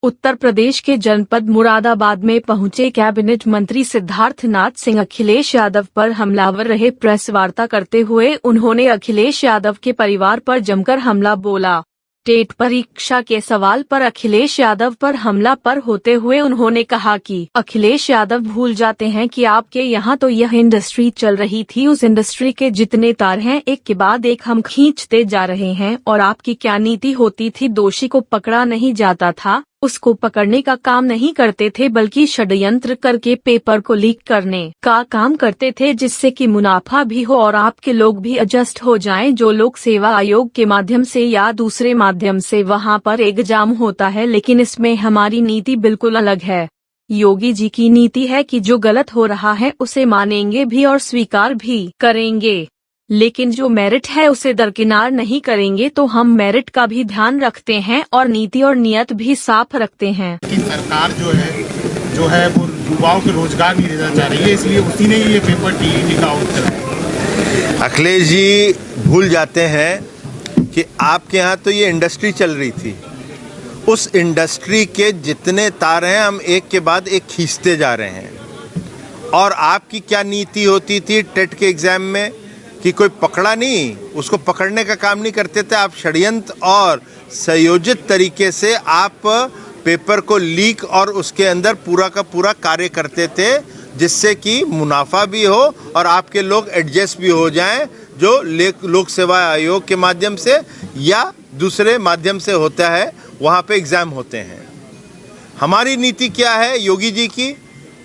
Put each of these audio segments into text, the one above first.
उत्तर प्रदेश के जनपद मुरादाबाद में पहुंचे कैबिनेट मंत्री सिद्धार्थनाथ सिंह अखिलेश यादव पर हमलावर रहे। प्रेस वार्ता करते हुए उन्होंने अखिलेश यादव के परिवार पर जमकर हमला बोला। टेट परीक्षा के सवाल पर अखिलेश यादव पर हमला पर होते हुए उन्होंने कहा कि अखिलेश यादव भूल जाते हैं कि आपके यहाँ तो यह इंडस्ट्री चल रही थी, उस इंडस्ट्री के जितने तार हैं एक के बाद एक हम खींचते जा रहे हैं। और आपकी क्या नीति होती थी? दोषी को पकड़ा नहीं जाता था, उसको पकड़ने का काम नहीं करते थे, बल्कि षड्यंत्र करके पेपर को लीक करने का काम करते थे, जिससे कि मुनाफा भी हो और आपके लोग भी एडजस्ट हो जाएं। जो लोक सेवा आयोग के माध्यम से या दूसरे माध्यम से वहां पर एग्जाम होता है, लेकिन इसमें हमारी नीति बिल्कुल अलग है। योगी जी की नीति है कि जो गलत हो रहा है उसे मानेंगे भी और स्वीकार भी करेंगे, लेकिन जो मेरिट है उसे दरकिनार नहीं करेंगे। तो हम मेरिट का भी ध्यान रखते हैं और नीति और नियत भी साफ रखते हैं। लेकिन सरकार जो है वो युवाओं को रोजगार नहीं देना चाह रही है, इसलिए उसी ने ये पेपर टीईटी का आउट कराया। अखिलेश जी भूल जाते हैं कि आपके यहाँ तो ये इंडस्ट्री चल रही थी, उस इंडस्ट्री के जितने तार हैं हम एक के बाद एक खींचते जा रहे हैं। और आपकी क्या नीति होती थी टेट के एग्जाम में कि कोई पकड़ा नहीं, उसको पकड़ने का काम नहीं करते थे आप। षड्यंत्र और संयोजित तरीके से आप पेपर को लीक और उसके अंदर पूरा का पूरा कार्य करते थे, जिससे कि मुनाफा भी हो और आपके लोग एडजस्ट भी हो जाएं, जो लोक सेवा आयोग के माध्यम से या दूसरे माध्यम से होता है, वहाँ पे एग्ज़ाम होते हैं। हमारी नीति क्या है योगी जी की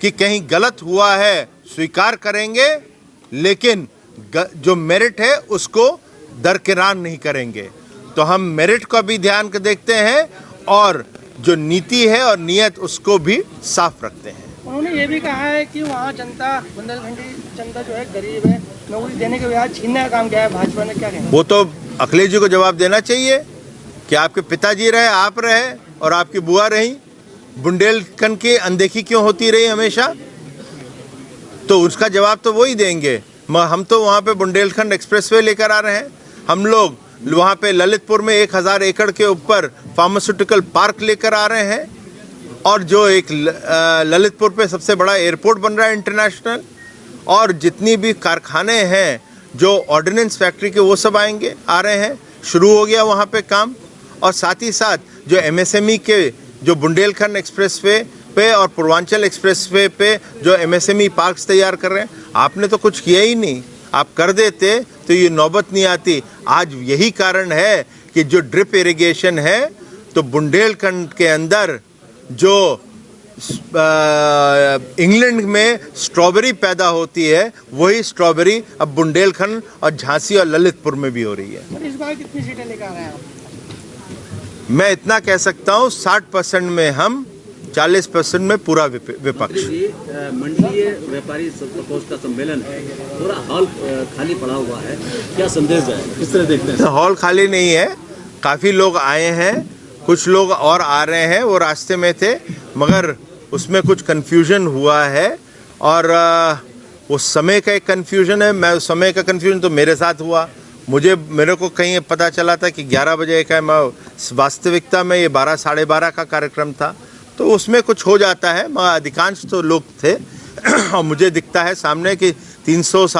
कि कहीं गलत हुआ है स्वीकार करेंगे, लेकिन जो मेरिट है उसको दरकिनार नहीं करेंगे। तो हम मेरिट का भी ध्यान देखते हैं और जो नीति है और नियत उसको भी साफ रखते हैं। उन्होंने ये भी कहा है कि वहाँ जनता, बुंदेलखंडी जनता जो है गरीब है, नौकरी देने के बजाय छीनने का काम किया है भाजपा ने। क्या कहें? वो तो अखिलेश जी को जवाब देना चाहिए कि आपके पिताजी रहे, आप रहे और आपकी बुआ रही, बुंदेलखंड की अनदेखी क्यों होती रही हमेशा? तो उसका जवाब तो वही देंगे। हम तो वहाँ पे बुंदेलखंड एक्सप्रेसवे लेकर आ रहे हैं, हम लोग वहाँ पे ललितपुर में 1000 एकड़ के ऊपर फार्मास्यूटिकल पार्क लेकर आ रहे हैं, और जो एक ललितपुर पे सबसे बड़ा एयरपोर्ट बन रहा है इंटरनेशनल, और जितनी भी कारखाने हैं जो ऑर्डिनेंस फैक्ट्री के वो सब आएंगे, आ रहे हैं, शुरू हो गया वहाँ पे काम। और साथ ही साथ जो MSME के जो बुंदेलखंड एक्सप्रेसवे पे और पूर्वांचल एक्सप्रेसवे पे जो MSME पार्क्स तैयार कर रहे हैं, आपने तो कुछ किया ही नहीं। आप कर देते तो ये नौबत नहीं आती। आज यही कारण है कि जो ड्रिप इरिगेशन है, तो बुंदेलखंड के अंदर जो इंग्लैंड में स्ट्रॉबेरी पैदा होती है, वही स्ट्रॉबेरी अब बुंदेलखंड और झांसी और ललितपुर में भी हो रही है। इस बार कितनी सीटें लेकर आ रहे हैं आप? मैं इतना कह सकता हूँ 60% में हम, 40% में पूरा विपक्ष। मंडलीय व्यापारी प्रकोष्ठ का सम्मेलन है, पूरा हॉल खाली पड़ा हुआ है, क्या संदेश है, किस तरह देखते हैं? हॉल खाली नहीं है, काफ़ी लोग आए हैं, कुछ लोग और आ रहे हैं, वो रास्ते में थे, मगर उसमें कुछ कन्फ्यूजन हुआ है और वो समय का एक कन्फ्यूजन है। मैं समय का कन्फ्यूजन तो मेरे साथ हुआ, मेरे को कहीं पता चला था कि 11 बजे का, मैं वास्तविकता में ये 12 साढ़े 12 का कार्यक्रम था, तो उसमें कुछ हो जाता है, मगर अधिकांश तो लोग थे और मुझे दिखता है सामने कि 300 साढ़े